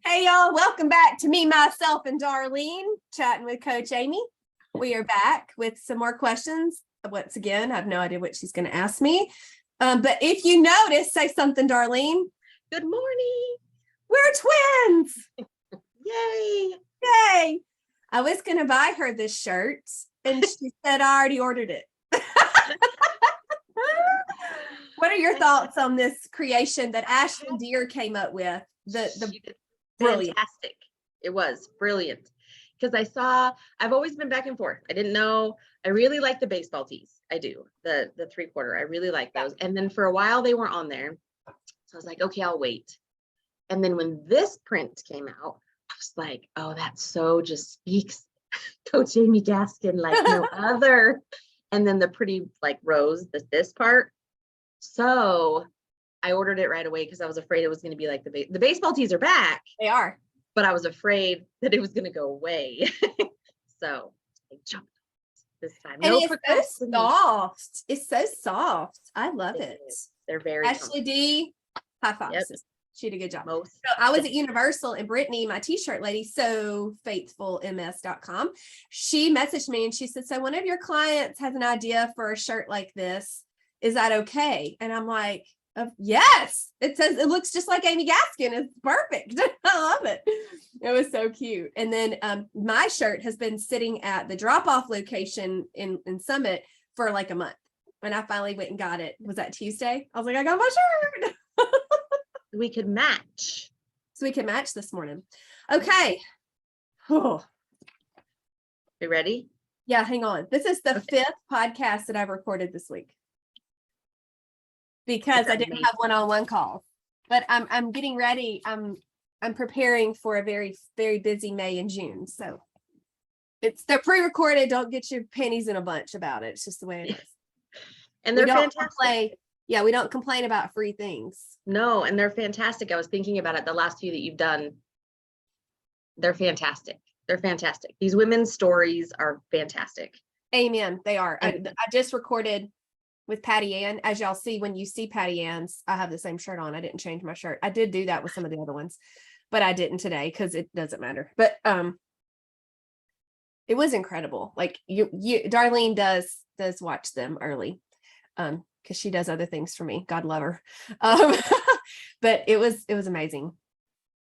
Hey y'all, welcome back to me, myself, and Darlene, chatting with Coach Amy. We are back with some more questions. Once again, I have no idea what she's going to ask me. But if you notice, say something, Darlene. Good morning. We're twins. Yay. Yay. I was going to buy her this shirt and she said, I already ordered it. What are your thoughts on this creation that Ashley Deer came up with? The brilliant. Fantastic. It was brilliant. Because I've always been back and forth. I didn't know. I really like the baseball tees. I do. The 3/4. I really like those. And then for a while they weren't on there. So I was like, okay, I'll wait. And then when this print came out, I was like, oh, that so just speaks Coach Amy Gaskin like no other. And then the pretty like rose, this part. So I ordered it right away because I was afraid it was going to be like the baseball tees are back. They are. But I was afraid that it was going to go away. So I jumped this time. And it's so soft. It's so soft. I love it. They're very Ashley D, high five. Yep. She did a good job. So I was at Universal and Brittany, my t-shirt lady, so faithfulms.com. She messaged me and she said, so one of your clients has an idea for a shirt like this. Is that okay? And I'm like, yes. It says it looks just like Amy Gaskin. It's perfect. I love it. It was so cute. And then my shirt has been sitting at the drop-off location in Summit for like a month. When I finally went and got it, was that Tuesday? I was like, I got my shirt. we could match. So we can match this morning. Okay. Oh. You ready? Yeah, hang on. This is the fifth podcast that I've recorded this week. Because I didn't have one-on-one calls. But I'm getting ready. I'm preparing for a very, very busy May and June. So they're pre-recorded. Don't get your panties in a bunch about it. It's just the way it is. And they're fantastic. We don't complain about free things. No, and they're fantastic. I was thinking about it. The last few that you've done, they're fantastic. They're fantastic. These women's stories are fantastic. Amen. They are. I just recorded with Patty Ann. As y'all see, when you see Patty Ann's, I have the same shirt on. I didn't change my shirt. I did do that with some of the other ones, but I didn't today because it doesn't matter. But it was incredible. Like you Darlene does watch them early. Because she does other things for me. God love her. But it was amazing.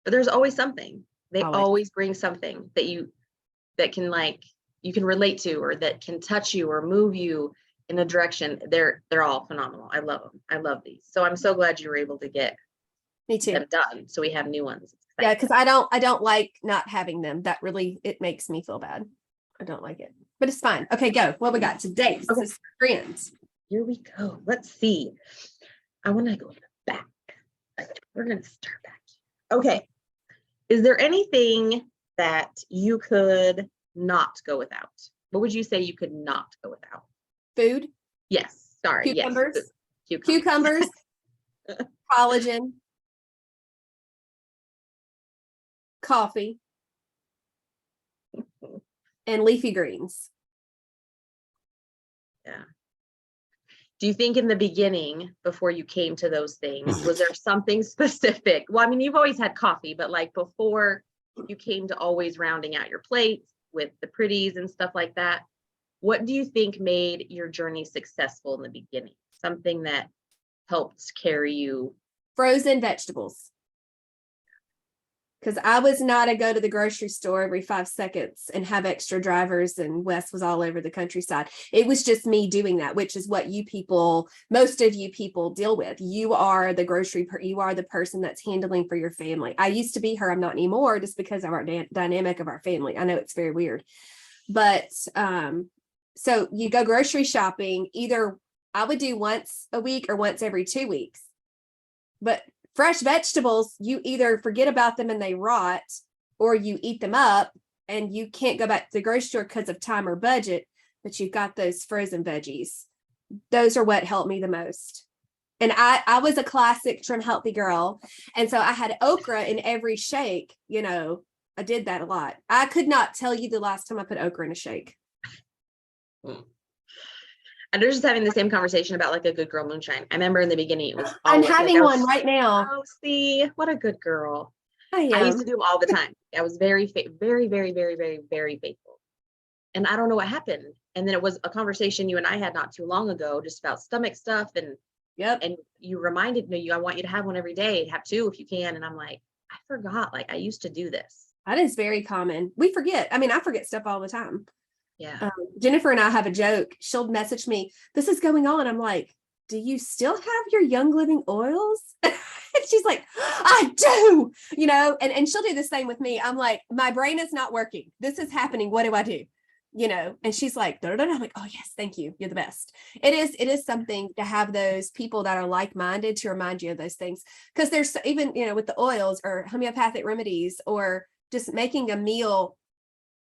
But there's always something. They always bring something that can like you can relate to, or that can touch you or move you in a direction. They're all phenomenal. I love them. I love these. So I'm so glad you were able to get me too them done. So we have new ones. Yeah, because I don't like not having them. That really, it makes me feel bad. I don't like it. But it's fine. Okay, go. What we got today? Okay. So friends. Here we go. Let's see. I want to go back. We're going to start back. Okay. Is there anything that you could not go without? What would you say you could not go without? Food. Yes. Sorry. Cucumbers. Yes. Cucumbers. Collagen. Coffee. And leafy greens. Yeah. Do you think in the beginning, before you came to those things, was there something specific? Well, I mean, you've always had coffee, but like before you came to always rounding out your plates with the pretties and stuff like that, what do you think made your journey successful in the beginning? Something that helped carry you? Frozen vegetables. Because I was not a go to the grocery store every 5 seconds and have extra drivers, and Wes was all over the countryside. It was just me doing that, which is what most of you people deal with. You are the you are the person that's handling for your family. I used to be her. I'm not anymore, just because of our dynamic of our family. I know it's very weird, but so you go grocery shopping, either I would do once a week or once every 2 weeks, but fresh vegetables, you either forget about them and they rot, or you eat them up and you can't go back to the grocery store because of time or budget, but you've got those frozen veggies. Those are what helped me the most. And I was a classic trim healthy girl. And so I had okra in every shake. I did that a lot. I could not tell you the last time I put okra in a shake. And they're just having the same conversation about like a good girl moonshine. I remember in the beginning it was I'm having one right now. Oh, see, what a good girl. I I used am. to do them all the time. I was very, very, very, very, very, very faithful. And I don't know what happened. And then it was a conversation you and I had not too long ago, just about stomach stuff. Yep. And you reminded me, I want you to have one every day, have two if you can. And I'm like, I forgot, like I used to do this. That is very common. We forget. I mean, I forget stuff all the time. Yeah. Jennifer and I have a joke. She'll message me, this is going on. I'm like, do you still have your Young Living oils? And she's like, I do, and she'll do the same with me. I'm like, my brain is not working. This is happening. What do I do? And she's like, da, da, da. I'm like, oh yes, thank you. You're the best. It is something to have those people that are like-minded to remind you of those things. Because there's even, with the oils or homeopathic remedies or just making a meal,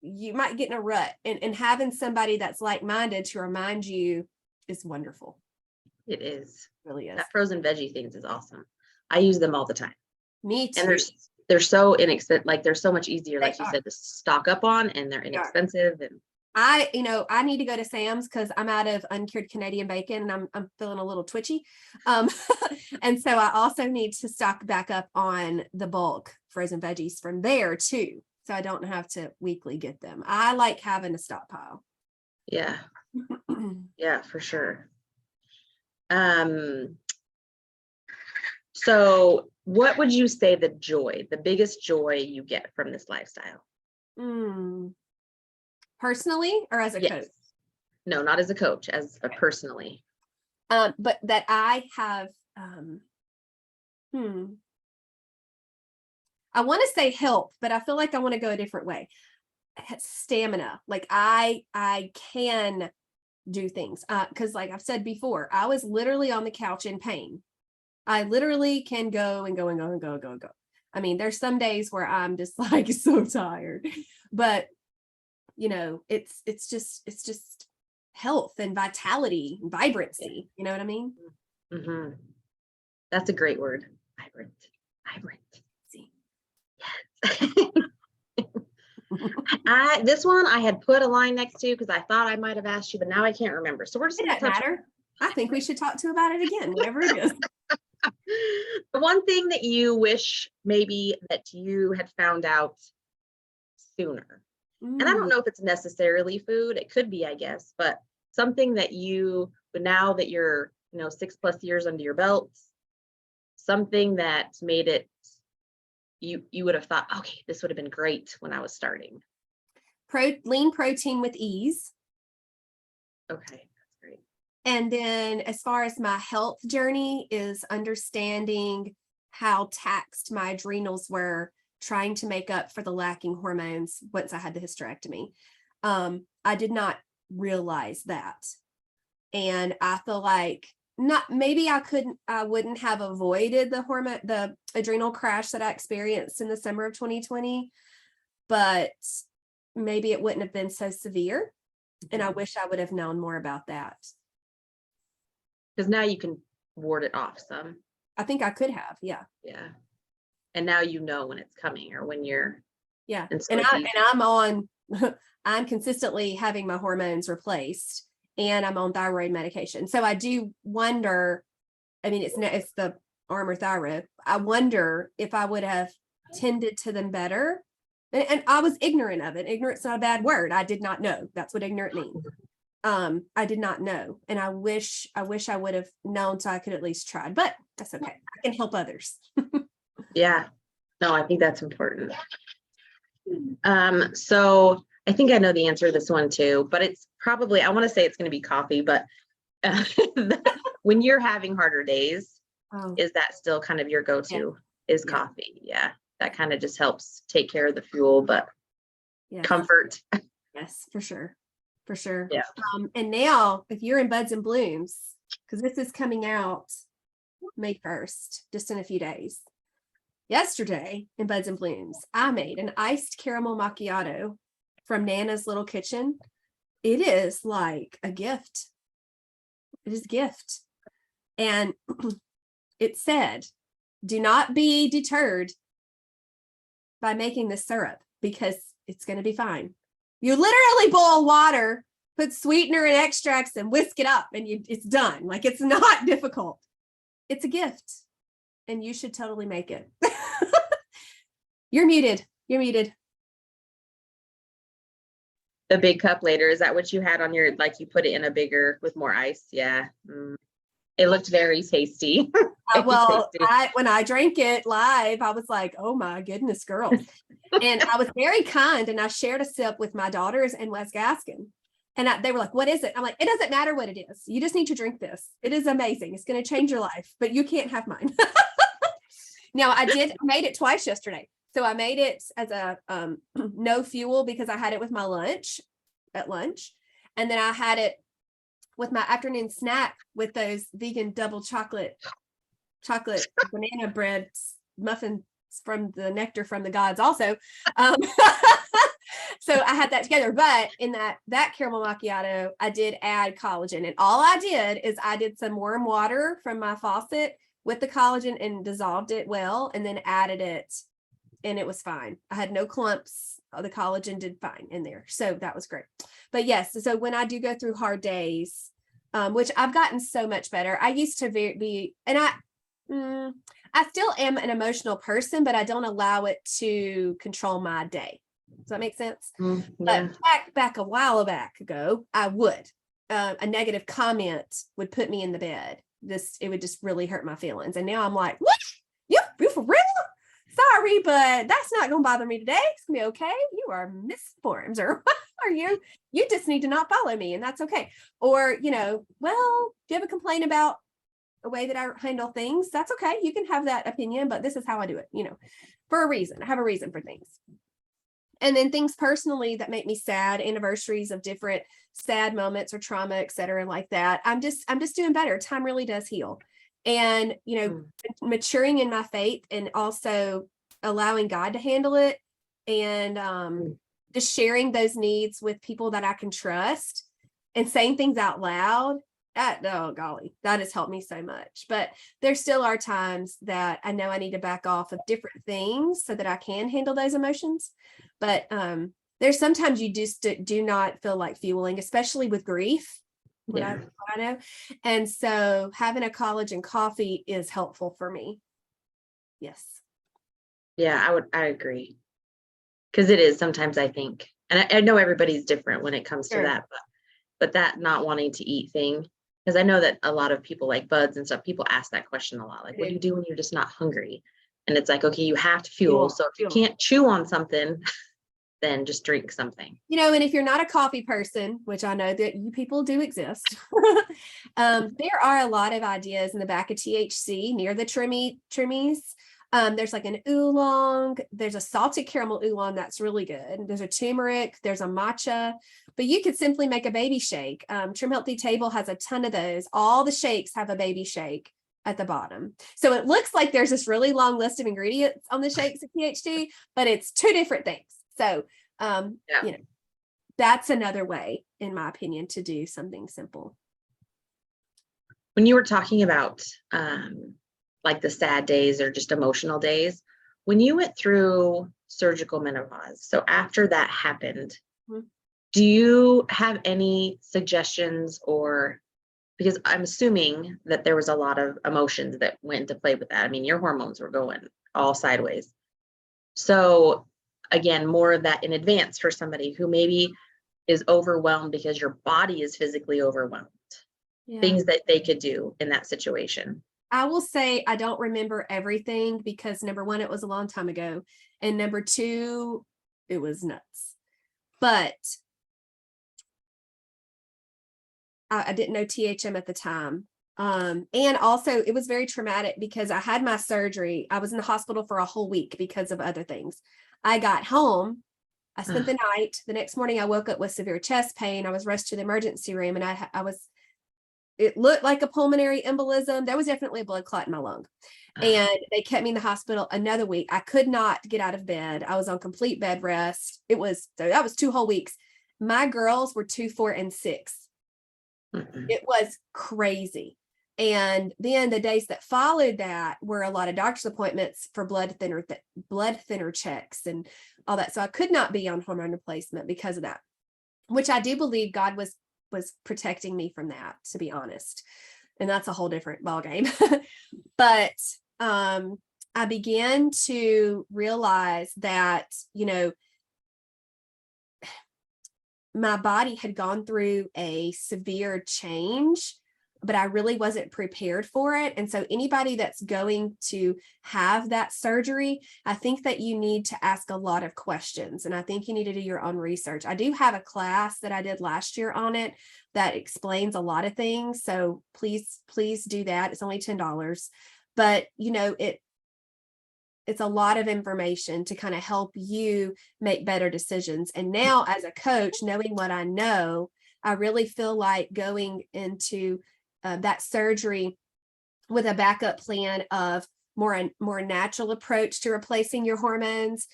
you might get in a rut, and having somebody that's like-minded to remind you is wonderful. It is. It really is. That frozen veggie things is awesome. I use them all the time. Me too. And they're so inexpensive, like they're so much easier, They like you are. said, to stock up on, and they're inexpensive. And I need to go to Sam's because I'm out of uncured Canadian bacon and I'm feeling a little twitchy. And so I also need to stock back up on the bulk frozen veggies from there too. So I don't have to weekly get them. I like having a stockpile. yeah, yeah, for sure. So what would you say the biggest joy you get from this lifestyle? Personally or as a coach? No, not as a coach, as a personally. But that I have, I want to say health, but I feel like I want to go a different way. Stamina. Like I can do things. Because like I've said before, I was literally on the couch in pain. I literally can go and go and go and go and go and go. I mean, there's some days where I'm just like so tired, but it's just health and vitality and vibrancy. You know what I mean? Mm-hmm. That's a great word. Vibrant. See. This one I had put a line next to because I thought I might have asked you, but now I can't remember. So we're just going to touch. Matter. I think we should talk about it again, whatever it is. The one thing that you wish maybe that you had found out sooner. And I don't know if it's necessarily food. It could be, I guess, but something that but now that you're, 6+ years under your belt, something that made it, you would have thought, okay, this would have been great when I was starting. Lean protein with ease. Okay, that's great. And then as far as my health journey is understanding how taxed my adrenals were trying to make up for the lacking hormones once I had the hysterectomy. I did not realize that. And I feel like I wouldn't have avoided the adrenal crash that I experienced in the summer of 2020, but maybe it wouldn't have been so severe. And I wish I would have known more about that. Because now you can ward it off some. I think I could have, yeah. Yeah. And now when it's coming or when you're. Yeah. And I'm consistently having my hormones replaced and I'm on thyroid medication. So I do wonder, I mean, it's the Armour thyroid. I wonder if I would have tended to them better. And I was ignorant of it. Ignorant's not a bad word. I did not know. That's what ignorant means. I did not know. And I wish I would have known so I could at least try, but that's okay. I can help others. Yeah, no, I think that's important. So I think I know the answer to this one too, but it's probably, I want to say it's going to be coffee, but when you're having harder days, is that still kind of your go-to? Yeah. Is coffee? Yeah, that kind of just helps take care of the fuel, but comfort. Yes, for sure. For sure. Yeah. And now if you're in Buds and Blooms, because this is coming out May 1st, just in a few days. Yesterday in Buds and Blooms, I made an iced caramel macchiato from Nana's Little Kitchen. It is like a gift. It is a gift. And it said, do not be deterred by making this syrup because it's going to be fine. You literally boil water, put sweetener and extracts and whisk it up and it's done. Like, it's not difficult. It's a gift and you should totally make it. You're muted. You're muted. The big cup later, is that what you had on your, like you put it in a bigger with more ice? Yeah. It looked very tasty. Well, when I drank it live, I was like, oh my goodness, girls. And I was very kind, and I shared a sip with my daughters and Wes Gaskin. And they were like, what is it? I'm like, it doesn't matter what it is. You just need to drink this. It is amazing. It's going to change your life, but you can't have mine. Now, I made it twice yesterday. So I made it as a no fuel because I had it with my lunch at lunch. And then I had it with my afternoon snack with those vegan double chocolate banana bread muffins from the nectar from the gods also. So I had that together, but in that caramel macchiato, I did add collagen, and all I did is I did some warm water from my faucet with the collagen and dissolved it well, and then added it, and it was fine. I had no clumps. The collagen did fine in there. So that was great. But yes, so when I do go through hard days, which I've gotten so much better. I used to be, and I still am an emotional person, but I don't allow it to control my day. Does that make sense? Yeah. But back a while back ago, I would. A negative comment would put me in the bed. It would just really hurt my feelings. And now I'm like, what? You for real? Sorry, but that's not going to bother me today. It's going to be okay. You are misinformed, or you just need to not follow me, and that's okay. Or, well, if you have a complaint about a way that I handle things, that's okay. You can have that opinion, but this is how I do it, for a reason. I have a reason for things. And then things personally that make me sad, anniversaries of different sad moments or trauma, et cetera, like that. I'm just doing better. Time really does heal. And, maturing in my faith, and also allowing God to handle it, and just sharing those needs with people that I can trust, and saying things out loud. Oh golly, that has helped me so much. But there still are times that I know I need to back off of different things so that I can handle those emotions. But there's sometimes you just do not feel like fueling, especially with grief. What I know. And so having a collagen coffee is helpful for me. Yes. Yeah, I agree. Because it is sometimes, I think, and I know everybody's different when it comes to that, but that not wanting to eat thing, because I know that a lot of people like buds and stuff, people ask that question a lot. Like, what do you do when you're just not hungry? And it's like, okay, you have to fuel. So if you can't chew on something, then just drink something. And if you're not a coffee person, which I know that you people do exist, there are a lot of ideas in the back of THC near the Trimies. There's like an oolong, there's a salted caramel oolong that's really good. There's a turmeric, there's a matcha, but you could simply make a baby shake. Trim Healthy Table has a ton of those. All the shakes have a baby shake at the bottom. So it looks like there's this really long list of ingredients on the shakes at THC, but it's two different things. So, that's another way, in my opinion, to do something simple. When you were talking about like the sad days or just emotional days, when you went through surgical menopause, so after that happened, do you have any suggestions, or, because I'm assuming that there was a lot of emotions that went into play with that. I mean, your hormones were going all sideways. So again, more of that in advance for somebody who maybe is overwhelmed because your body is physically overwhelmed. Things that they could do in that situation. I will say I don't remember everything because number one, it was a long time ago. And number two, it was nuts. But I didn't know THM at the time. And also it was very traumatic because I had my surgery. I was in the hospital for a whole week because of other things. I got home. I spent the night. The next morning I woke up with severe chest pain. I was rushed to the emergency room, and it looked like a pulmonary embolism. There was definitely a blood clot in my lung. And they kept me in the hospital another week. I could not get out of bed. I was on complete bed rest. That was 2 whole weeks. My girls were 2, 4, and 6. It was crazy. And then the days that followed that were a lot of doctor's appointments for blood thinner checks and all that. So I could not be on hormone replacement because of that, which I do believe God was protecting me from that, to be honest. And that's a whole different ballgame. But I began to realize that, my body had gone through a severe change, but I really wasn't prepared for it. And so anybody that's going to have that surgery, I think that you need to ask a lot of questions. And I think you need to do your own research. I do have a class that I did last year on it that explains a lot of things. So please do that. It's only $10. But it's a lot of information to kind of help you make better decisions. And now as a coach, knowing what I know, I really feel like going into that surgery with a backup plan of more natural approach to replacing your hormones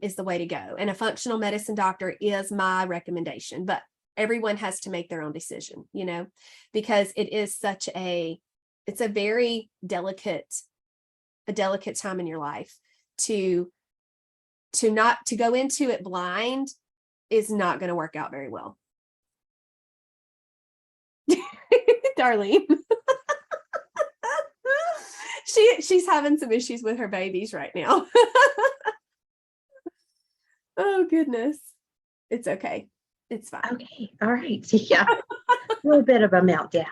is the way to go. And a functional medicine doctor is my recommendation, but everyone has to make their own decision, because it is it's a very delicate time in your life to go into it blind is not going to work out very well. Darlene. She's having some issues with her babies right now. Oh goodness. It's okay. It's fine. Okay. All right. Yeah. A little bit of a meltdown.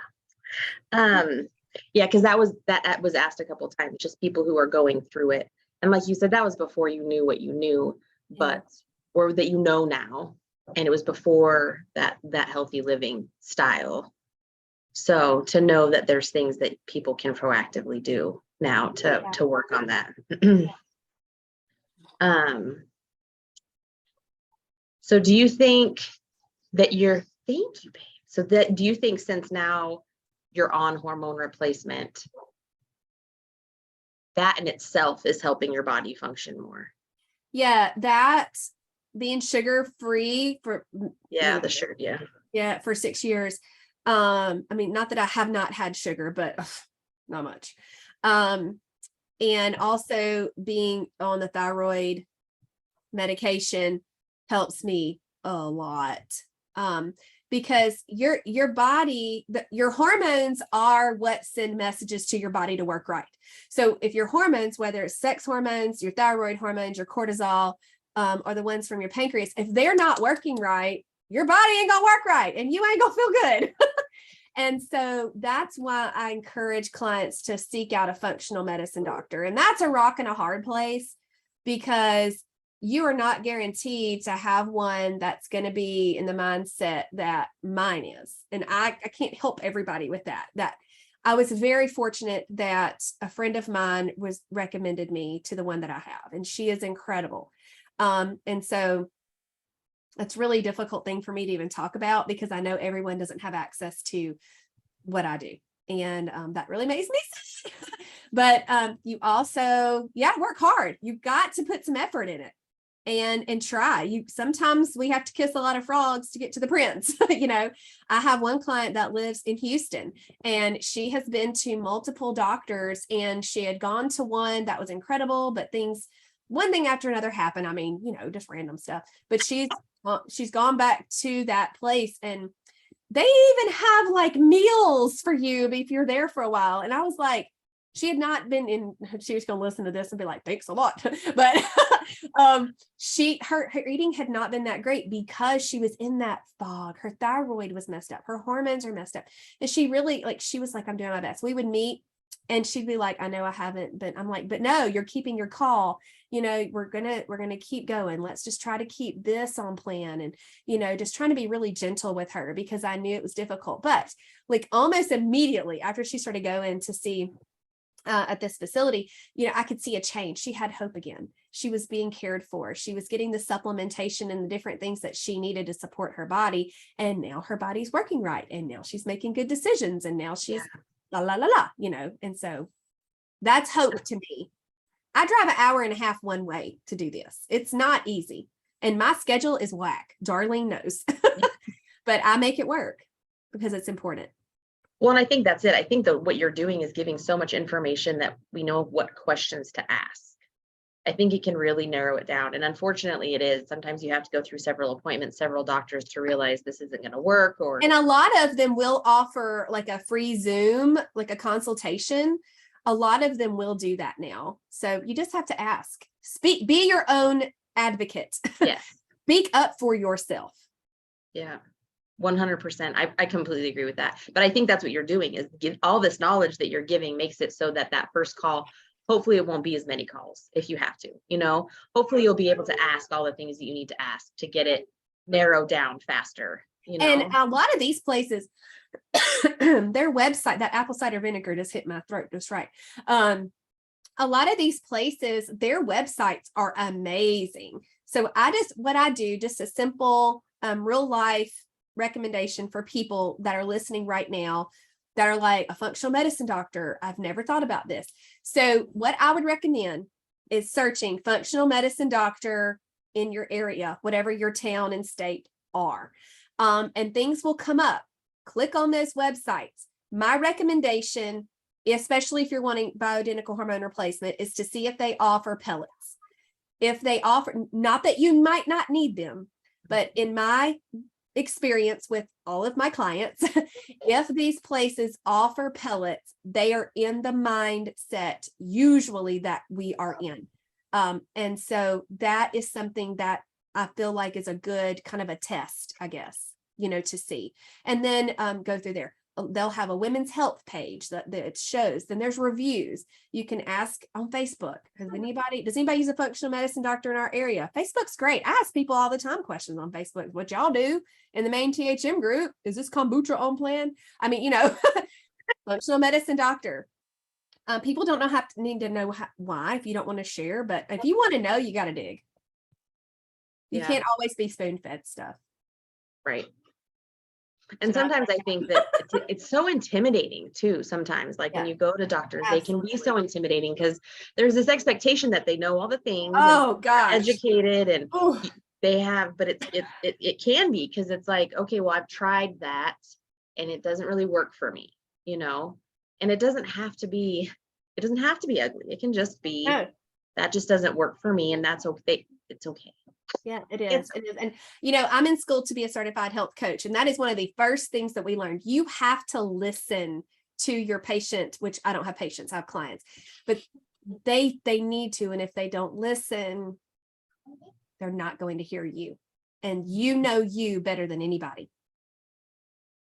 Yeah, because that was asked a couple of times, just people who are going through it. And like you said, that was before you knew what you knew, or that you know now. And it was before that healthy living style. So to know that there's things that people can proactively do now to work on that. So do you think that thank you, babe. So do you think since now you're on hormone replacement, that in itself is helping your body function more? Yeah, that being sugar free for the sugar, for 6 years. I mean, not that I have not had sugar, but not much. And also being on the thyroid medication helps me a lot. Because your body, your hormones are what send messages to your body to work right. So if your hormones, whether it's sex hormones, your thyroid hormones, your cortisol, or the ones from your pancreas, if they're not working right, your body ain't gonna work right and you ain't gonna feel good. And so that's why I encourage clients to seek out a functional medicine doctor. And that's a rock and a hard place, because you are not guaranteed to have one that's going to be in the mindset that mine is. And I can't help everybody with that. I was very fortunate that a friend of mine recommended me to the one that I have, and she is incredible. And so that's really a difficult thing for me to even talk about, because I know everyone doesn't have access to what I do. And that really makes me sad. But you also, work hard. You've got to put some effort in it. And try. Sometimes we have to kiss a lot of frogs to get to the prince. I have one client that lives in Houston, and she has been to multiple doctors, and she had gone to one that was incredible, but one thing after another happened. I mean, just random stuff. But she's gone back to that place, and they even have like meals for you if you're there for a while. And I was like, she had not been she was going to listen to this and be like, thanks a lot. But her eating had not been that great because she was in that fog. Her thyroid was messed up. Her hormones are messed up. And she really, she was like, I'm doing my best. We would meet and she'd be like, I know I haven't, but I'm like, but no, you're keeping your call. We're going to keep going. Let's just try to keep this on plan. And, just trying to be really gentle with her, because I knew it was difficult. But almost immediately after she started going to see at this facility, I could see a change. She had hope again. She was being cared for. She was getting the supplementation and the different things that she needed to support her body. And now her body's working right. And now she's making good decisions. And now she's la, la, la, la, and so that's hope to me. I drive an hour and a half one way to do this. It's not easy. And my schedule is whack. Darlene knows, but I make it work because it's important. Well, and I think that's it. I think that what you're doing is giving so much information that we know what questions to ask. I think it can really narrow it down. And unfortunately it is. Sometimes you have to go through several appointments, several doctors to realize this isn't going to work. And a lot of them will offer like a free Zoom, like a consultation. a lot of them will do that now. So you just have to ask, be your own advocate. Yes. Speak up for yourself. Yeah. 100%. I completely agree with that. But I think that's what you're doing, is give all this knowledge that you're giving makes it so that first call, hopefully it won't be as many calls if you have to, hopefully you'll be able to ask all the things that you need to ask to get it narrowed down faster, And a lot of these places, their website, that apple cider vinegar just hit my throat just right. A lot of these places, their websites are amazing. So what I do, just a simple real life recommendation for people that are listening right now that are like, a functional medicine doctor, I've never thought about this. So what I would recommend is searching functional medicine doctor in your area, whatever your town and state are. And things will come up. Click on those websites. My recommendation, especially if you're wanting bioidentical hormone replacement, is to see if they offer pellets. If they offer, not that you might not need them, but in my experience with all of my clients, if these places offer pellets, they are in the mindset usually that we are in. And so that is something that I feel like is a good kind of a test, I guess, to see. And then go through there. They'll have a women's health page that it shows. Then there's reviews. You can ask on Facebook. Does anybody use a functional medicine doctor in our area? Facebook's great. I ask people all the time questions on Facebook. What y'all do in the main THM group? Is this kombucha on plan? I mean, functional medicine doctor. People don't need to know why if you don't want to share, but if you want to know, you got to dig. You can't always be spoon-fed stuff. Right. And sometimes I think that it's so intimidating too. Sometimes, like when you go to doctors, they can be so intimidating because there's this expectation that they know all the things. Oh gosh, educated and they have, but it can be, because it's like, okay, well, I've tried that and it doesn't really work for me, and it doesn't have to be ugly. It can just be that just doesn't work for me, and that's okay. It's okay. Yeah, it is. And, I'm in school to be a certified health coach. And that is one of the first things that we learned. You have to listen to your patient, which I don't have patients, I have clients, but they need to. And if they don't listen, they're not going to hear you. And you better than anybody.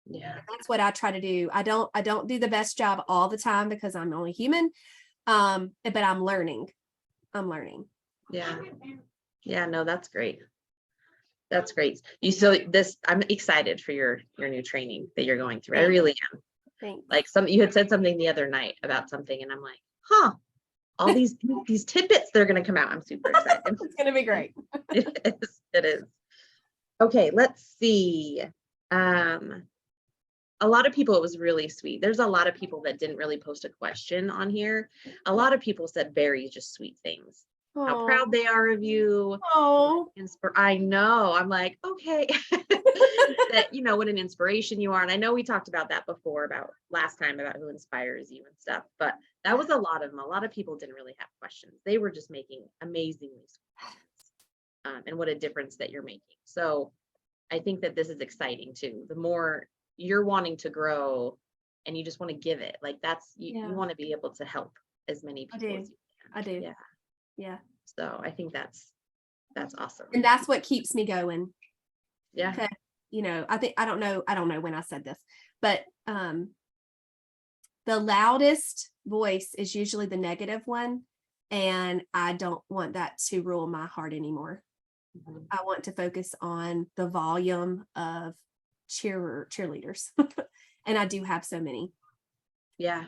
Yeah. That's what I try to do. I don't do the best job all the time because I'm only human. But I'm learning. Yeah. Yeah, no, that's great. That's great. I'm excited for your new training that you're going through. Thanks. I really am. Thanks. Like you had said something the other night about something, and I'm like, all these tidbits, they're going to come out. I'm super excited. It's going to be great. It is. Okay, let's see. A lot of people, it was really sweet. There's a lot of people that didn't really post a question on here. A lot of people said very just sweet things. How proud they are of you. Oh, I know. I'm like, okay, that what an inspiration you are. And I know we talked about that before, about last time, about who inspires you and stuff. But that was a lot of them. A lot of people didn't really have questions. They were just making amazingly sweet comments, and what a difference that you're making. So I think that this is exciting too. The more you're wanting to grow, and you just want to give it, like you want to be able to help as many people as you can. I do. Yeah. So I think that's awesome. And that's what keeps me going. Yeah. I don't know when I said this, but the loudest voice is usually the negative one. And I don't want that to rule my heart anymore. Mm-hmm. I want to focus on the volume of cheerleaders. And I do have so many. Yeah.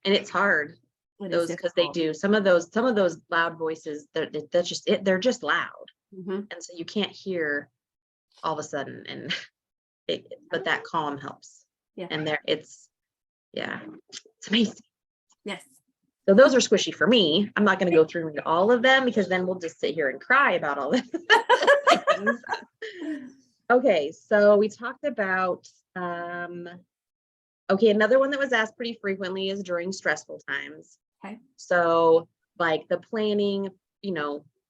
And it's hard. Those, because they do some of those loud voices, they're just loud. Mm-hmm. And so you can't hear all of a sudden, and but that calm helps. Yeah. And it's amazing. Yes. So those are squishy for me. I'm not going to go through all of them, because then we'll just sit here and cry about all this. Okay. So we talked about, another one that was asked pretty frequently is during stressful times. Okay. So like the planning,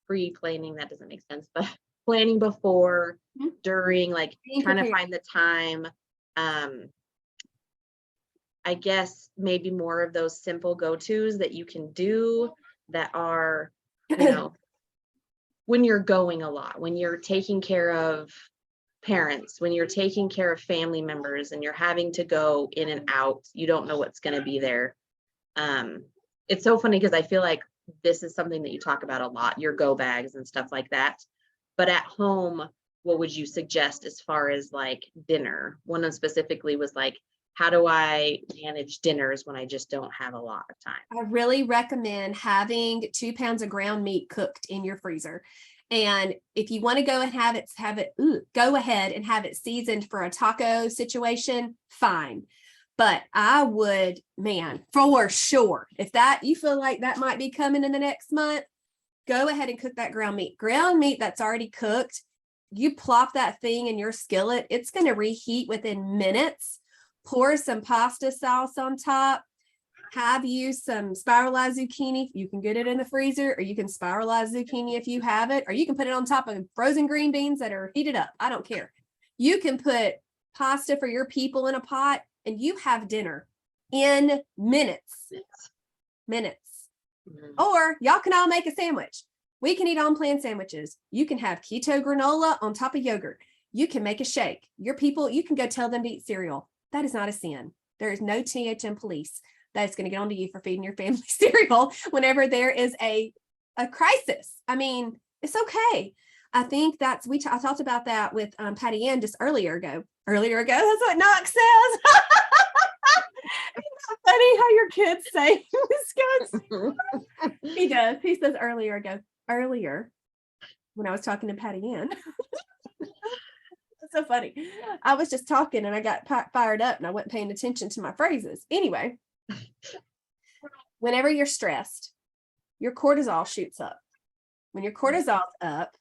pre-planning, that doesn't make sense, but planning before, during, like trying to find the time, I guess maybe more of those simple go-tos that you can do that are, you know, when you're going a lot, when you're taking care of parents, when you're taking care of family members and you're having to go in and out, you don't know what's going to be there. It's so funny because I feel like this is something that you talk about a lot, your go bags and stuff like that. But at home, what would you suggest as far as like dinner? One of them specifically was like, how do I manage dinners when I just don't have a lot of time? I really recommend having 2 pounds of ground meat cooked in your freezer. And if you want to go and go ahead and have it seasoned for a taco situation, fine. But I would, man, for sure, if that you feel like that might be coming in the next month, go ahead and cook that ground meat. Ground meat that's already cooked, you plop that thing in your skillet, it's going to reheat within minutes. Pour some pasta sauce on top. Have you some spiralized zucchini? You can get it in the freezer, or you can spiralize zucchini if you have it, or you can put it on top of frozen green beans that are heated up. I don't care. You can put pasta for your people in a pot, and you have dinner in minutes. Minutes. Mhm. Or y'all can all make a sandwich. We can eat on-plan sandwiches. You can have keto granola on top of yogurt. You can make a shake. Your people, you can go tell them to eat cereal. That is not a sin. There is no THM police that's going to get onto you for feeding your family cereal whenever there is a crisis. I mean, it's okay. I think that's I talked about that with Patty Ann just earlier ago. Earlier ago, that's what Knox says. It's funny how your kids say this goes. He does. He says earlier ago. Earlier, when I was talking to Patty Ann. So funny. I was just talking and I got fired up and I wasn't paying attention to my phrases. Anyway, whenever you're stressed, your cortisol shoots up. When your cortisol's up,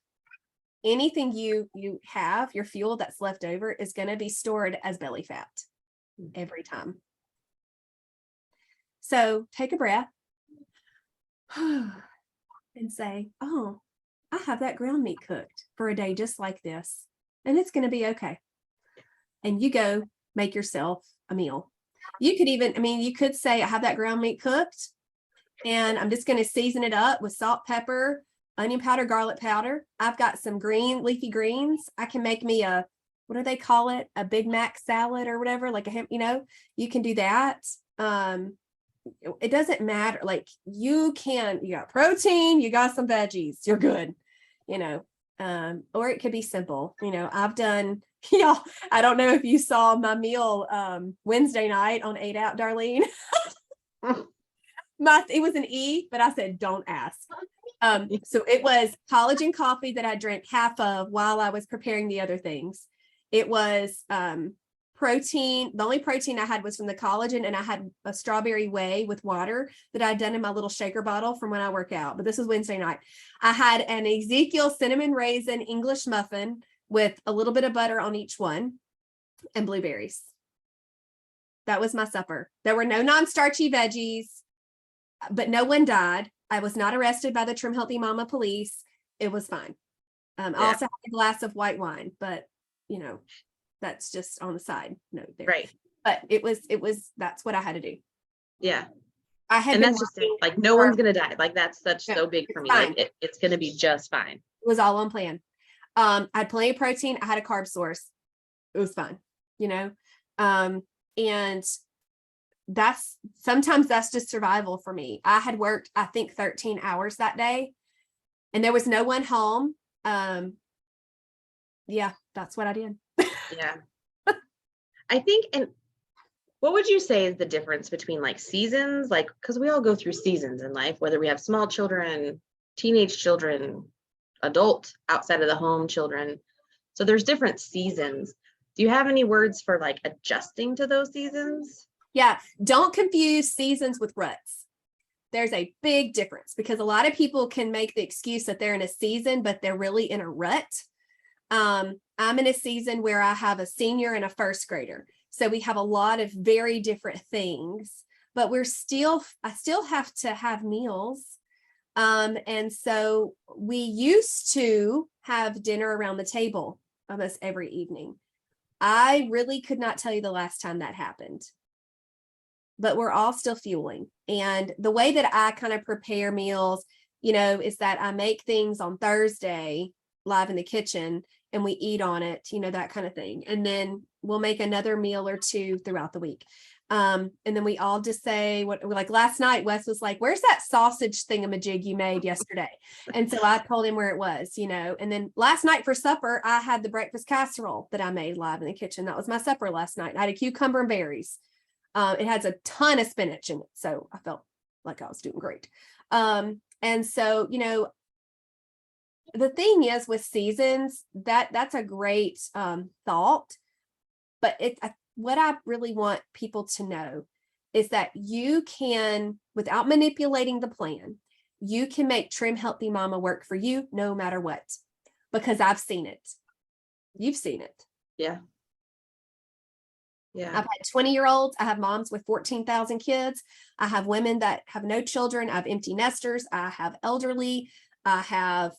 anything you have, your fuel that's left over is going to be stored as belly fat every time. So take a breath and say, oh, I have that ground meat cooked for a day just like this. And it's going to be okay. And you go make yourself a meal. You could even, you could say, I have that ground meat cooked and I'm just going to season it up with salt, pepper, onion powder, garlic powder. I've got some leafy greens. I can make me what do they call it? A Big Mac salad or whatever, like you can do that. It doesn't matter. Like you got protein, you got some veggies, you're good, or it could be simple. I've done, I don't know if you saw my meal Wednesday night on 8 Out, Darlene. It was an E, but I said, don't ask. So it was collagen coffee that I drank half of while I was preparing the other things. It was protein. The only protein I had was from the collagen, and I had a strawberry whey with water that I'd done in my little shaker bottle from when I work out. But this was Wednesday night. I had an Ezekiel cinnamon raisin English muffin with a little bit of butter on each one and blueberries. That was my supper. There were no non-starchy veggies, but no one died. I was not arrested by the Trim Healthy Mama police. It was fine. I also had a glass of white wine, but that's just on the side note there. Right. But that's what I had to do. Yeah. I had and that's just it. Like no one's gonna die. Like that's so big for me. Fine. Like it's gonna be just fine. It was all on plan. I had plenty of protein. I had a carb source. It was fine, and sometimes that's just survival for me. I had worked, I think 13 hours that day and there was no one home. Yeah, that's what I did. Yeah. I think, and what would you say is the difference between like seasons? Like, because we all go through seasons in life, whether we have small children, teenage children, adult outside of the home children. So there's different seasons. Do you have any words for like adjusting to those seasons? Yeah, don't confuse seasons with ruts. There's a big difference because a lot of people can make the excuse that they're in a season, but they're really in a rut. I'm in a season where I have a senior and a first grader. So we have a lot of very different things, but I still have to have meals. And so we used to have dinner around the table almost every evening. I really could not tell you the last time that happened. but we're all still fueling. And the way that I kind of prepare meals, is that I make things on Thursday live in the kitchen and we eat on it, that kind of thing. And then we'll make another meal or two throughout the week. And then we all just say like last night, Wes was like, where's that sausage thingamajig you made yesterday? And so I told him where it was, and then last night for supper, I had the breakfast casserole that I made live in the kitchen. That was my supper last night. I had a cucumber and berries. It has a ton of spinach in it. So I felt like I was doing great. And so, the thing is with seasons, that's a great thought, but what I really want people to know is that you can, without manipulating the plan, you can make Trim Healthy Mama work for you no matter what, because I've seen it. You've seen it. Yeah. Yeah. I've had 20-year-olds. I have moms with 14,000 kids. I have women that have no children. I have empty nesters. I have elderly. I have,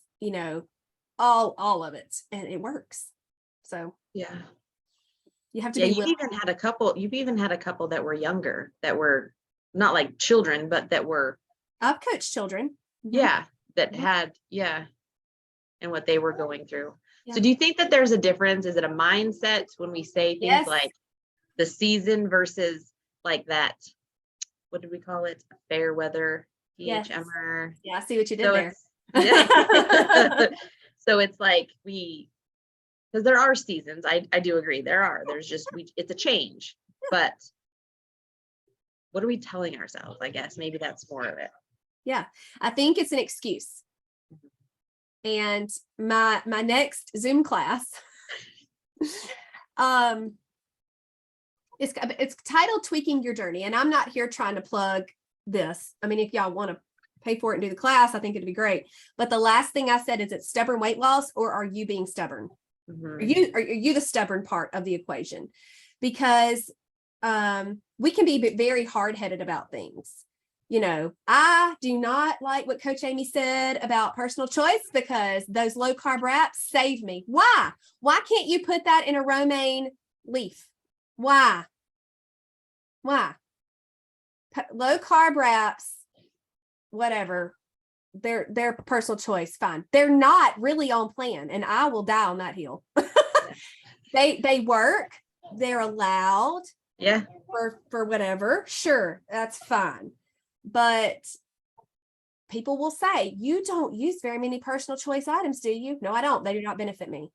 all of it, and it works. So yeah. You have to Yeah, be you've even had a couple that were younger, that were not like children, but that were I've coached children. yeah, that Mhm. had and what they were going through. Yeah. So do you think that there's a difference? Is it a mindset when we say things Yes. like the season versus like that, what did we call it? Fair weather Yes. THMer. Yeah, I see what you did So there. yeah. So it's like because there are seasons. I do agree. There's just it's a change. But what are we telling ourselves? I guess maybe that's more of it. Yeah, I think it's an excuse. And my next Zoom class, it's titled Tweaking Your Journey. And I'm not here trying to plug this. I mean, if y'all want to pay for it and do the class, I think it'd be great. But the last thing I said is, it's stubborn weight loss, or are you being stubborn? Mm-hmm. Are you the stubborn part of the equation? Because we can be very hard-headed about things. I do not like what Coach Amy said about personal choice, because those low carb wraps save me. Why can't you put that in a romaine leaf? Why low carb wraps, whatever, they're personal choice, fine. They're not really on plan, and I will die on that hill. They work, they're allowed, yeah, for whatever, sure, that's fine. But people will say, you don't use very many personal choice items, do you? No, I don't. They do not benefit me.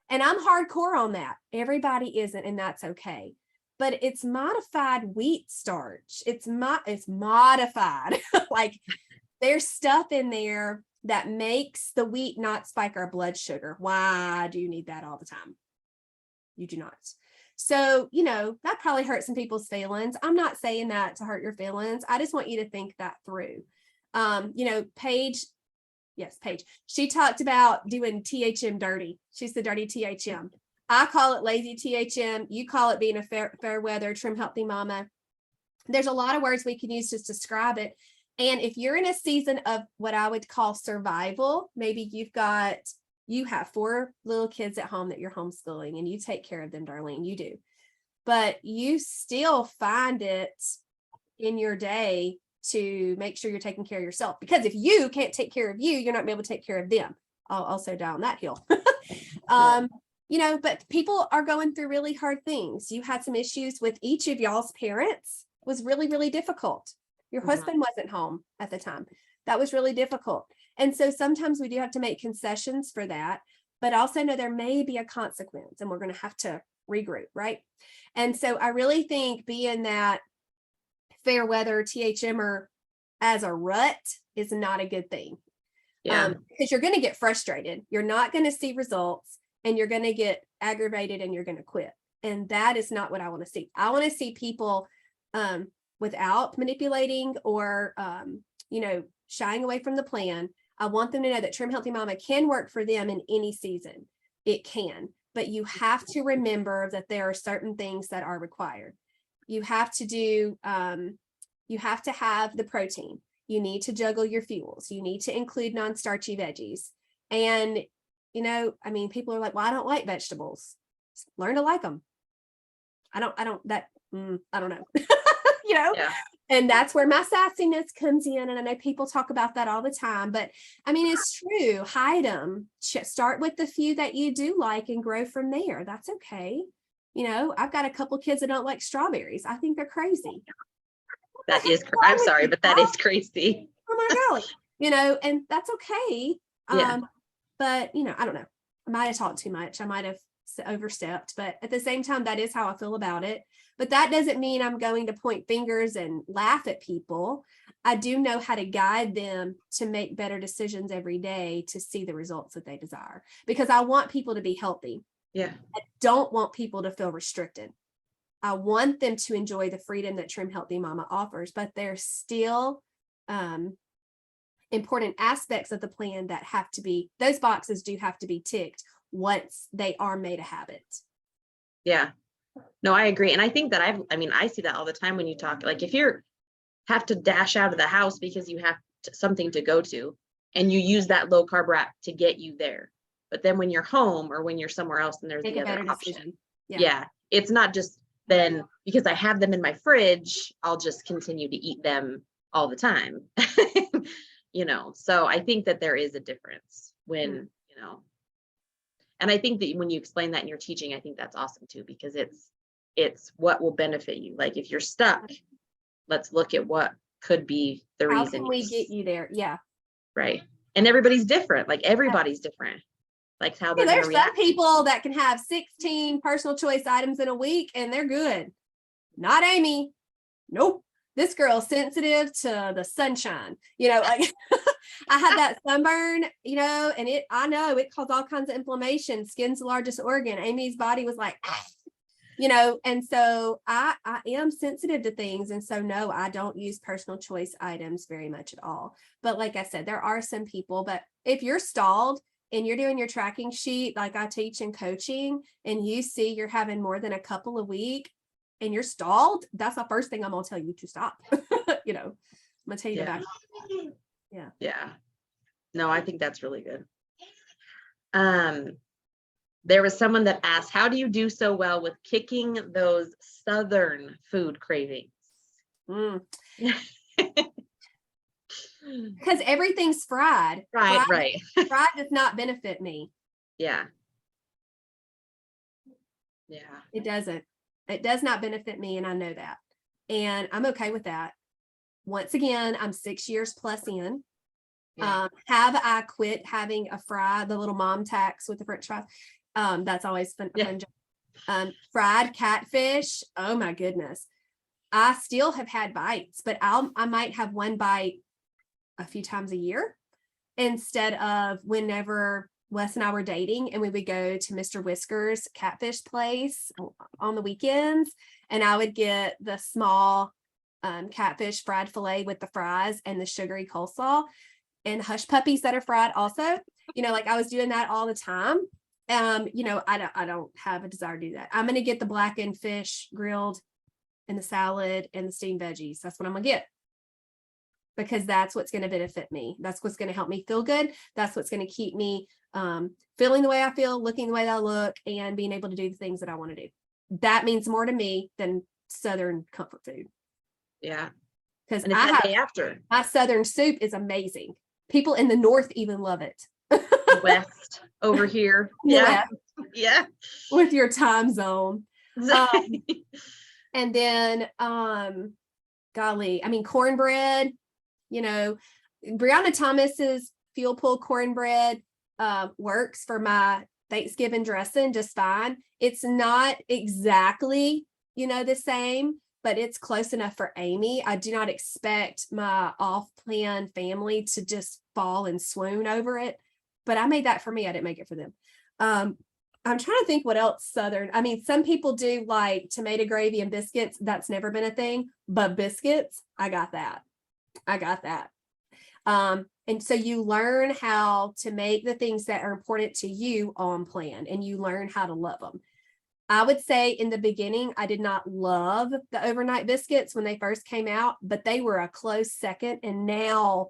And I'm hardcore on that. Everybody isn't, and that's okay. But it's modified wheat starch. It's modified. Like, there's stuff in there that makes the wheat not spike our blood sugar. Why do you need that all the time? You do not. So, that probably hurts some people's feelings. I'm not saying that to hurt your feelings. I just want you to think that through. Paige, she talked about doing THM dirty. She's the dirty THM. I call it lazy THM. You call it being a fair weather, Trim Healthy Mama. There's a lot of words we can use to describe it. And if you're in a season of what I would call survival, maybe you have 4 little kids at home that you're homeschooling, and you take care of them, Darlene, you do. But you still find it in your day to make sure you're taking care of yourself. Because if you can't take care of you, you're not gonna be able to take care of them. I'll also die on that hill. But people are going through really hard things. You had some issues with each of y'all's parents. It was really, really difficult. Your husband wasn't home at the time. That was really difficult. And so sometimes we do have to make concessions for that, but also know there may be a consequence, and we're going to have to regroup, right? And so I really think being that fair weather THMer as a rut is not a good thing. Yeah. Because you're going to get frustrated. You're not going to see results, and you're going to get aggravated, and you're going to quit. And that is not what I want to see. I want to see people without manipulating or, shying away from the plan. I want them to know that Trim Healthy Mama can work for them in any season. It can, but you have to remember that there are certain things that are required. You have to have the protein. You need to juggle your fuels. You need to include non-starchy veggies. And, people are like, well, I don't like vegetables. Learn to like them. I don't know. Yeah. And that's where my sassiness comes in. And I know people talk about that all the time, but I mean, it's true. Hide them. Start with the few that you do like and grow from there. That's okay. I've got a couple kids that don't like strawberries. I think they're crazy. That is, I'm sorry, but that is crazy. Oh my golly, and that's okay. Yeah. But I don't know. I might have talked too much. I might have overstepped, but at the same time, that is how I feel about it. But that doesn't mean I'm going to point fingers and laugh at people. I do know how to guide them to make better decisions every day to see the results that they desire, because I want people to be healthy. Yeah. I don't want people to feel restricted. I want them to enjoy the freedom that Trim Healthy Mama offers, but there's still important aspects of the plan that have to be, those boxes do have to be ticked once they are made a habit. Yeah. No, I agree. And I think that I see that all the time when you talk, like if you have to dash out of the house because you have something to go to, and you use that low carb wrap to get you there. But then when you're home or when you're somewhere else and there's the other option. Yeah. It's not just then because I have them in my fridge, I'll just continue to eat them all the time. So I think that there is a difference when, and I think that when you explain that in your teaching, I think that's awesome too, because it's what will benefit you. Like if you're stuck, let's look at what could be the reason. How can we get you there? Yeah. Right. And everybody's different. Like everybody's different. Like how they're there's some people that can have 16 personal choice items in a week and they're good. Not Amy. Nope. This girl's sensitive to the sunshine. Like I had that sunburn, and I know it caused all kinds of inflammation. Skin's the largest organ. Amy's body was like, and so I am sensitive to things. And so, no, I don't use personal choice items very much at all. But like I said, there are some people, but if you're stalled and you're doing your tracking sheet, like I teach in coaching, and you see you're having more than a couple a week and you're stalled, that's the first thing I'm going to tell you to stop. I'm going to tell you to back. Yeah. Yeah. No, I think that's really good. There was someone that asked, how do you do so well with kicking those Southern food cravings? Because everything's fried. Right. Fried does not benefit me. Yeah. It doesn't. It does not benefit me, and I know that. And I'm okay with that. Once again, I'm 6 years plus in. Yeah. Have I quit having a fry, the little mom tax with the French fries? That's always been a fun job. Fried catfish. Oh my goodness. I still have had bites, but I might have one bite a few times a year instead of whenever Wes and I were dating and we would go to Mr. Whisker's catfish place on the weekends, and I would get the small catfish fried fillet with the fries and the sugary coleslaw and hush puppies that are fried also. Like I was doing that all the time. I don't have a desire to do that. I'm going to get the blackened fish grilled and the salad and the steamed veggies. That's what I'm going to get, because that's what's going to benefit me. That's what's going to help me feel good. That's what's going to keep me feeling the way I feel, looking the way that I look, and being able to do the things that I want to do. That means more to me than Southern comfort food. Yeah. Because my Southern soup is amazing. People in the North even love it. West over here. Yeah. Yeah. With your time zone. And then, golly, I mean, cornbread, Brianna Thomas's fuel pull cornbread works for my Thanksgiving dressing just fine. It's not exactly, the same, but it's close enough for Amy. I do not expect my off-plan family to just fall and swoon over it, but I made that for me. I didn't make it for them. I'm trying to think what else Southern. I mean, some people do like tomato gravy and biscuits. That's never been a thing, but biscuits, I got that. And so you learn how to make the things that are important to you on plan, and you learn how to love them. I would say in the beginning, I did not love the overnight biscuits when they first came out, but they were a close second. And now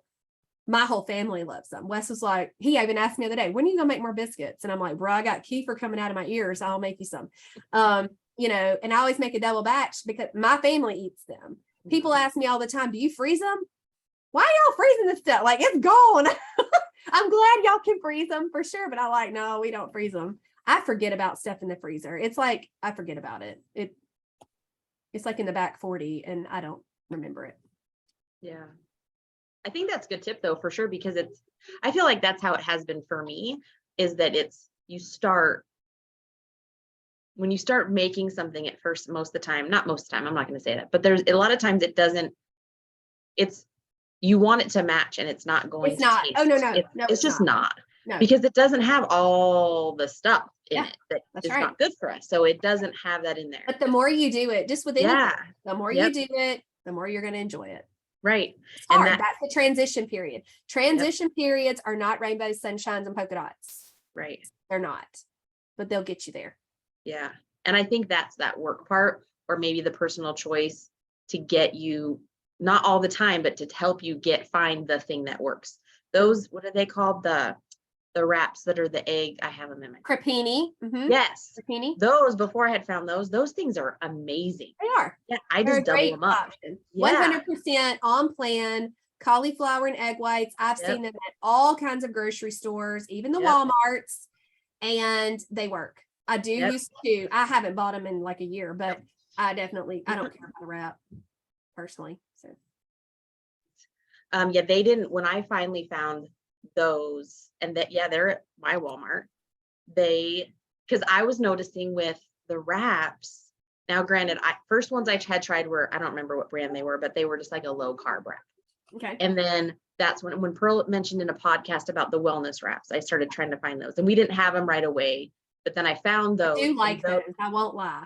my whole family loves them. Wes was like, he even asked me the other day, when are you gonna make more biscuits? And I'm like, bro, I got kefir coming out of my ears. I'll make you some. And I always make a double batch because my family eats them. People ask me all the time, do you freeze them? Why are y'all freezing this stuff? Like, it's gone. I'm glad y'all can freeze them for sure, but I like, no, we don't freeze them. I forget about stuff in the freezer. It's like, I forget about it. It's like in the back 40 and I don't remember it. Yeah. I think that's a good tip though, for sure, because I feel like that's how it has been for me, is that when you start making something at first, most of the time, not most of the time, I'm not going to say that, but there's a lot of times you want it to match and it's not going It's to not. taste. Oh, no, It's just not. No. Because it doesn't have all the stuff in it that is right. not good for us. So it doesn't have that in there. But the more you do it, just with anything, Yeah. the more you do it, the more you're going to enjoy it. Right. It's hard. That's the transition period. Transition periods are not rainbows, sunshines, and polka dots. Right. They're not, but they'll get you there. Yeah. And I think that's that work part, or maybe the personal choice to get you, not all the time, but to help you find the thing that works. Those, what are they called? The wraps that are the egg. I have them in my crepini. Mm-hmm. Yes. Crepini. Those, before I had found those things are amazing. They are. Yeah. I just double them up. Option. 100% on plan. Cauliflower and egg whites. I've seen them at all kinds of grocery stores, even the Walmarts, and they work. I do used to. I haven't bought them in like a year, but I don't care about the wrap personally. So they didn't, when I finally found those, and they're at my Walmart, because I was noticing with the wraps. Now, granted, first ones I had tried were, I don't remember what brand they were, but they were just like a low carb wrap. Okay. And then that's when Pearl mentioned in a podcast about the wellness wraps, I started trying to find those, and we didn't have them right away, but then I found those. I do like those. I won't lie.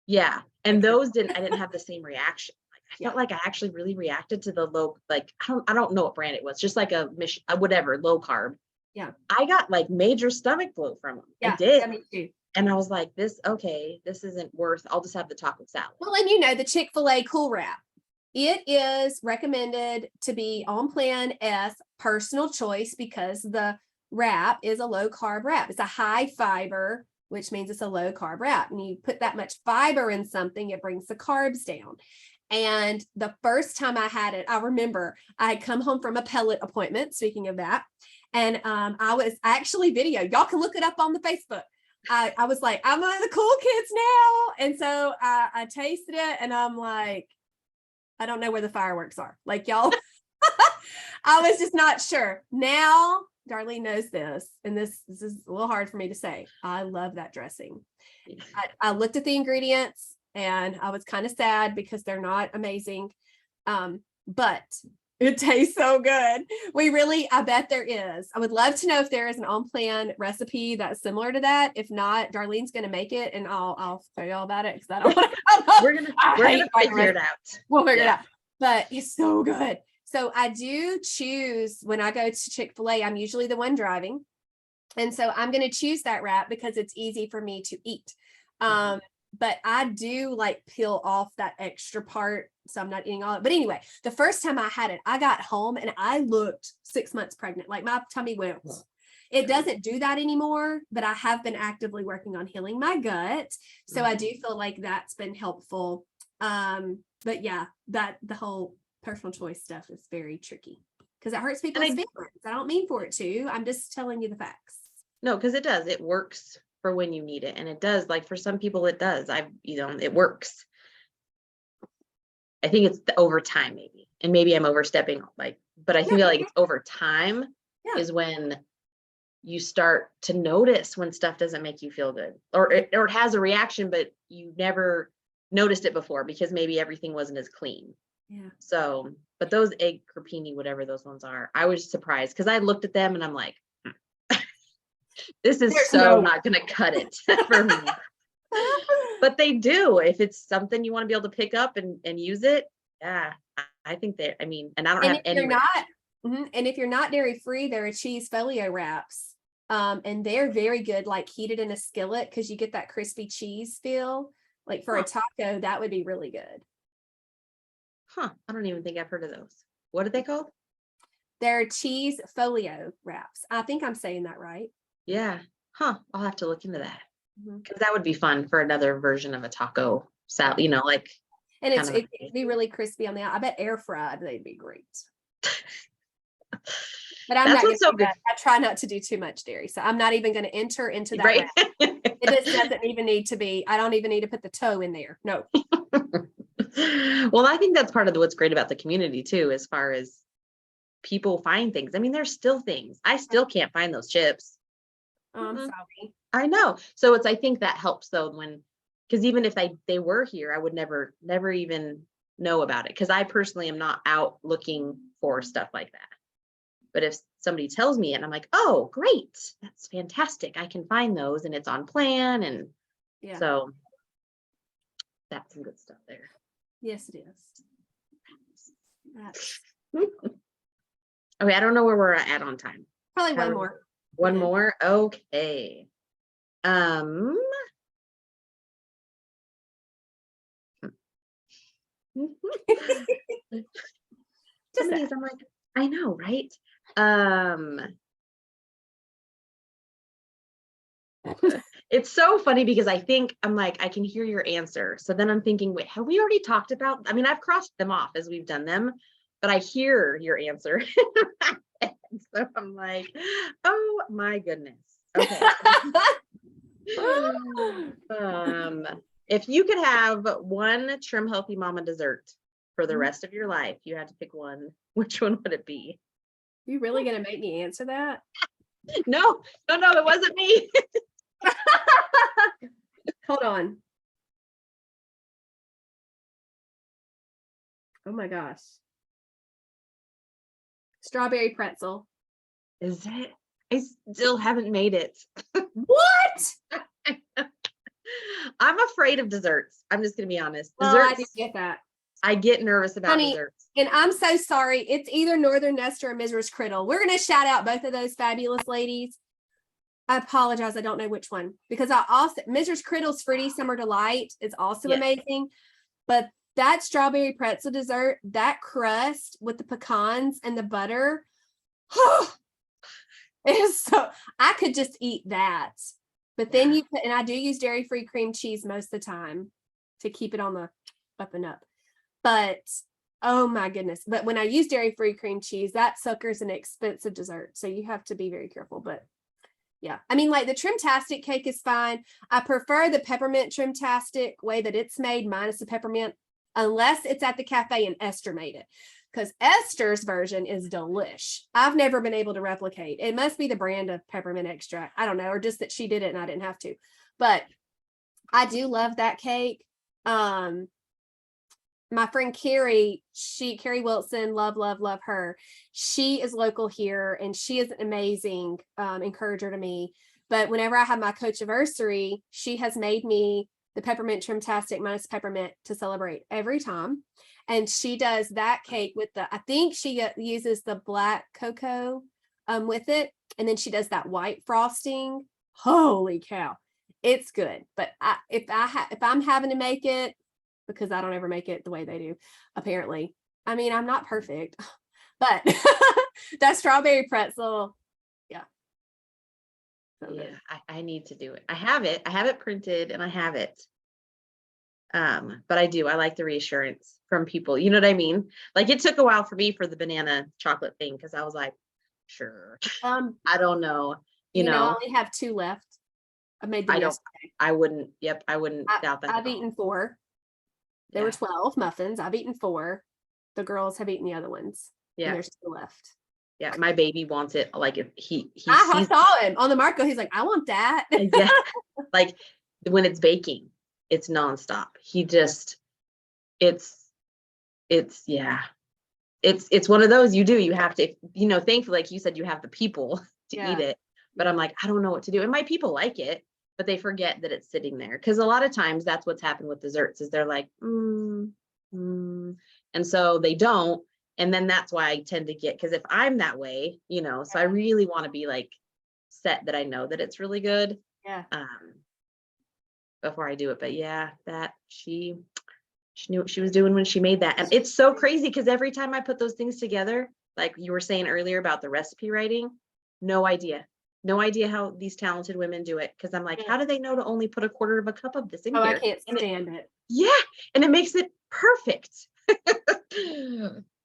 Yeah. And I didn't have the same reaction. I felt like I actually really reacted to the low, like, I don't know what brand it was, just like a whatever, low carb. Yeah. I got like major stomach bloat from them. Yeah, I did. Yeah, me too. And I was like, this isn't worth, I'll just have the taco salad. Well, and the Chick-fil-A Cool Wrap. It is recommended to be on plan S, personal choice, because the wrap is a low carb wrap. It's a high fiber, which means it's a low carb wrap. And you put that much fiber in something, it brings the carbs down. And the first time I had it, I remember I had come home from a pellet appointment, speaking of that. And I was actually y'all can look it up on the Facebook. I was like, I'm one of the cool kids now. And so I tasted it and I'm like, I don't know where the fireworks are. Like, y'all, I was just not sure. Now, Darlene knows this, and this is a little hard for me to say. I love that dressing. I looked at the ingredients and I was kind of sad because they're not amazing. But it tastes so good. I bet there is. I would love to know if there is an on-plan recipe that's similar to that. If not, Darlene's going to make it, and I'll tell you all about it because I don't. We're gonna figure it out. We'll figure it out. But it's so good. So I do choose when I go to Chick-fil-A. I'm usually the one driving, and so I'm going to choose that wrap because it's easy for me to eat. But I do like peel off that extra part, so I'm not eating all it. But anyway, the first time I had it, I got home and I looked 6 months pregnant. Like my tummy went. It doesn't do that anymore, but I have been actively working on healing my gut. So I do feel like that's been helpful. But yeah, the whole personal choice stuff is very tricky because it hurts people's feelings. I don't mean for it to. I'm just telling you the facts. No, because it does. It works for when you need it. And it does, like for some people it does. It works. I think it's over time maybe. And maybe I'm overstepping, but I feel like it's over time is when you start to notice when stuff doesn't make you feel good, or it has a reaction, but you never noticed it before because maybe everything wasn't as clean. Yeah. So, but those egg crepini, whatever those ones are, I was surprised because I looked at them and I'm like, this is not going to cut it for me. But they do. If it's something you want to be able to pick up and use it, yeah, I think and I don't have any. And if you're not dairy free, there are cheese folio wraps. And they're very good, like heated in a skillet, because you get that crispy cheese feel. Like for a taco, that would be really good. I don't even think I've heard of those. What are they called? They're cheese folio wraps. I think I'm saying that right. Yeah. I'll have to look into that because that would be fun for another version of a taco salad, And kind of it can be really crispy on the outside. I bet air fried, they'd be great. But I'm That's not what's so gonna do good. that. I try not to do too much dairy. So I'm not even going to enter into that Right. round. It just doesn't even need to be. I don't even need to put the toe in there. No. Well, I think that's part of what's great about the community too, as far as people find things. I mean, there's still things. I still can't find those chips. Oh, I'm Mm-mm. sorry. I know. So I think that helps though because even if they were here, I would never even know about it. Because I personally am not out looking for stuff like that. But if somebody tells me it, and I'm like, oh, great, that's fantastic. I can find those and it's on plan. And Yeah. so that's some good stuff there. Yes, it is. Okay, I don't know where we're at on time. Probably one more. One more? Okay. Some of these I'm like, I know, right? It's so funny because I'm like, I can hear your answer. So then I'm thinking, wait, have we already talked about? I mean, I've crossed them off as we've done them, but I hear your answer. So I'm like, oh my goodness. Okay. If you could have one Trim Healthy Mama dessert for the rest of your life, you had to pick one, which one would it be? You really gonna make me answer that? No, it wasn't me. Hold on. Oh my gosh. Strawberry pretzel. Is it? I still haven't made it. What? I'm afraid of desserts. I'm just gonna be honest. Well, Desserts, I did get that. I get nervous about Honey, desserts. and I'm so sorry. It's either Northern Nestor or Mrs. Criddle. We're gonna shout out both of those fabulous ladies. I apologize. I don't know which one because I also Mrs. Criddle's Fruity Summer Delight is also Yes. amazing, but that strawberry pretzel dessert, that crust with the pecans and the butter, it is so. I could just eat that. But then you put, and I do use dairy-free cream cheese most of the time to keep it on the up and up. But oh my goodness! But when I use dairy-free cream cheese, that sucker's an expensive dessert, so you have to be very careful. But yeah, I mean, like the Trimtastic cake is fine. I prefer the peppermint Trimtastic way that it's made, minus the peppermint, unless it's at the cafe and Esther made it. Because Esther's version is delish. I've never been able to replicate. It must be the brand of peppermint extract. I don't know, or just that she did it and I didn't have to. But I do love that cake. My friend Carrie Wilson, love her. She is local here and she is an amazing encourager to me. But whenever I have my coachversary, she has made me the peppermint Trimtastic minus peppermint to celebrate every time. And she does that cake with I think she uses the black cocoa with it. And then she does that white frosting. Holy cow. It's good. But if I'm having to make it, because I don't ever make it the way they do, apparently. I mean, I'm not perfect, but that strawberry pretzel, yeah. So yeah, I need to do it. I have it printed and I have it. But I like the reassurance from people. You know what I mean? Like it took a while for me for the banana chocolate thing because I was like, sure. I don't know. You know, I only have 2 left. I made them yesterday. I wouldn't doubt that. I've eaten 4. There were 12 muffins. I've eaten 4. The girls have eaten the other ones. Yeah. And there's 2 left. Yeah, my baby wants it. Like if I saw him on the Marco. He's like, I want that. Yeah. Like when it's baking, it's nonstop. He just, it's one of those you have to, thankfully, like you said, you have the people to eat it. But I'm like, I don't know what to do. And my people like it, but they forget that it's sitting there. Because a lot of times that's what's happened with desserts is they're like, and so they don't. And then that's why I tend to get, because if I'm that way, so I really want to be like set that I know that it's really good. Yeah. Before I do it. But yeah, that she knew what she was doing when she made that. And it's so crazy because every time I put those things together, like you were saying earlier about the recipe writing, no idea no idea how these talented women do it. Cause I'm like, how do they know to only put a quarter of a cup of this in Oh, I here? can't And stand it. yeah. And it makes it perfect.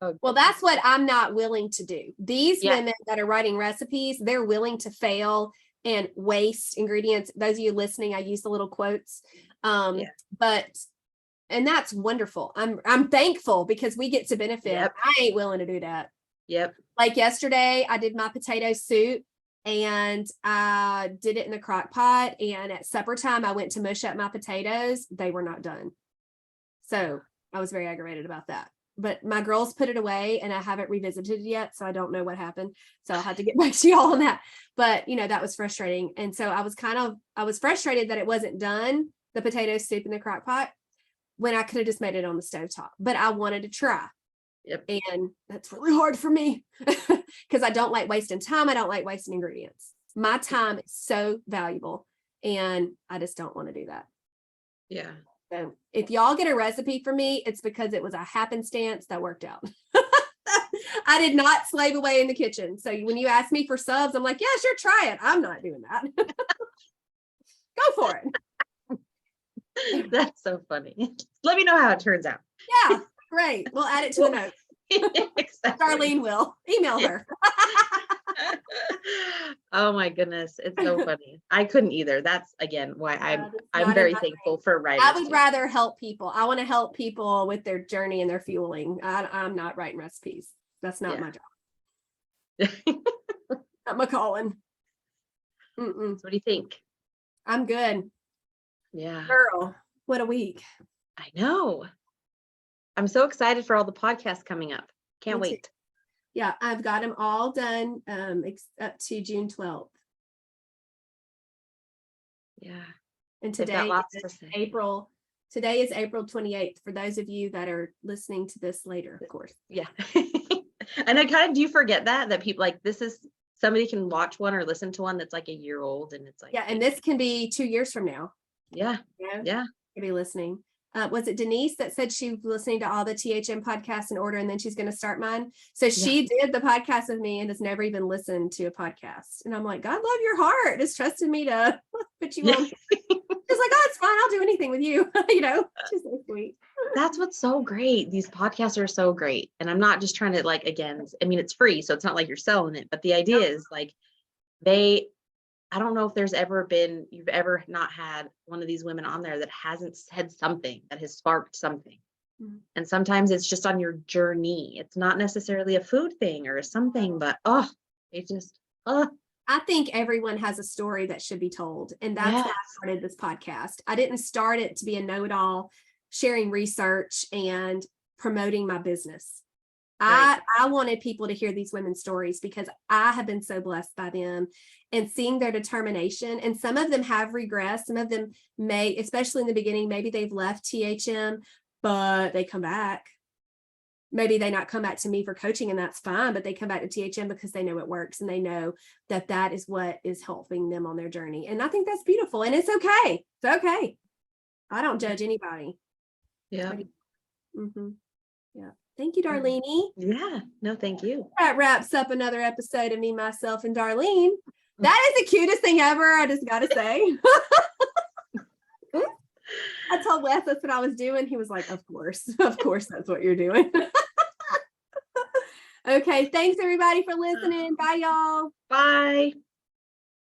Oh, Well, that's what I'm not willing to do. These yeah. women that are writing recipes, they're willing to fail and waste ingredients. Those of you listening, I use the little quotes. Yeah. But and that's wonderful. I'm thankful because we get to benefit. Yep. I ain't willing to do that. Yep. Like yesterday, I did my potato soup and I did it in the crock pot. And at supper time, I went to mush up my potatoes. They were not done. So I was very aggravated about that. But my girls put it away and I haven't revisited it yet. So I don't know what happened. So I'll have to get back to y'all on that. But that was frustrating. And so I was frustrated that it wasn't done, the potato soup in the crock pot, when I could have just made it on the stovetop. But I wanted to try. Yep. And that's really hard for me because I don't like wasting time. I don't like wasting ingredients. My time is so valuable and I just don't want to do that. Yeah. So if y'all get a recipe for me, it's because it was a happenstance that worked out. I did not slave away in the kitchen. So when you ask me for subs, I'm like, yeah, sure, try it. I'm not doing that. Go for it. That's so funny. Let me know how it turns out. Yeah, great. We'll add it to the notes. Exactly. Darlene will. Email her. Oh my goodness. It's so funny. I couldn't either. That's again why I'm very thankful for writers. I would rather help people. I want to help people with their journey and their fueling. I'm not writing recipes. That's not my job. Not my calling. So what do you think? I'm good. Yeah. Girl, what a week. I know. I'm so excited for all the podcasts coming up. Can't wait. Yeah, I've got them all done up to June 12th. Yeah. And today is April 28th for those of you that are listening to this later, of course. Yeah. And I kind of do forget that people like this is somebody can watch one or listen to one that's like a year old and it's like, yeah, and this can be 2 years from now. Yeah. Yeah. You'll be listening. Was it Denise that said she was listening to all the THM podcasts in order and then she's going to start mine? So she did the podcast with me and has never even listened to a podcast. And I'm like, God love your heart. Just trusted me to put you on. She's like, oh, it's fine. I'll do anything with you. She's so sweet. That's what's so great. These podcasts are so great. And I'm not just trying to it's free. So it's not like you're selling it, but the idea is like I don't know if you've ever not had one of these women on there that hasn't said something that has sparked something. Mm-hmm. And sometimes it's just on your journey. It's not necessarily a food thing or something, but I think everyone has a story that should be told. And that's why I started this podcast. I didn't start it to be a know-it-all, sharing research and promoting my business. Right. I wanted people to hear these women's stories because I have been so blessed by them and seeing their determination. And some of them have regressed. Some of them may, especially in the beginning, maybe they've left THM, but they come back. Maybe they not come back to me for coaching and that's fine, but they come back to THM because they know it works and they know that that is what is helping them on their journey. And I think that's beautiful and it's okay. It's okay. I don't judge anybody. Yeah. Mm-hmm. Yeah. Thank you, Darlene. Yeah. No, thank you. That wraps up another episode of Me, Myself, and Darlene. That is the cutest thing ever. I just got to say. I told Wes that's what I was doing. He was like, of course, that's what you're doing. Okay. Thanks everybody for listening. Bye y'all. Bye.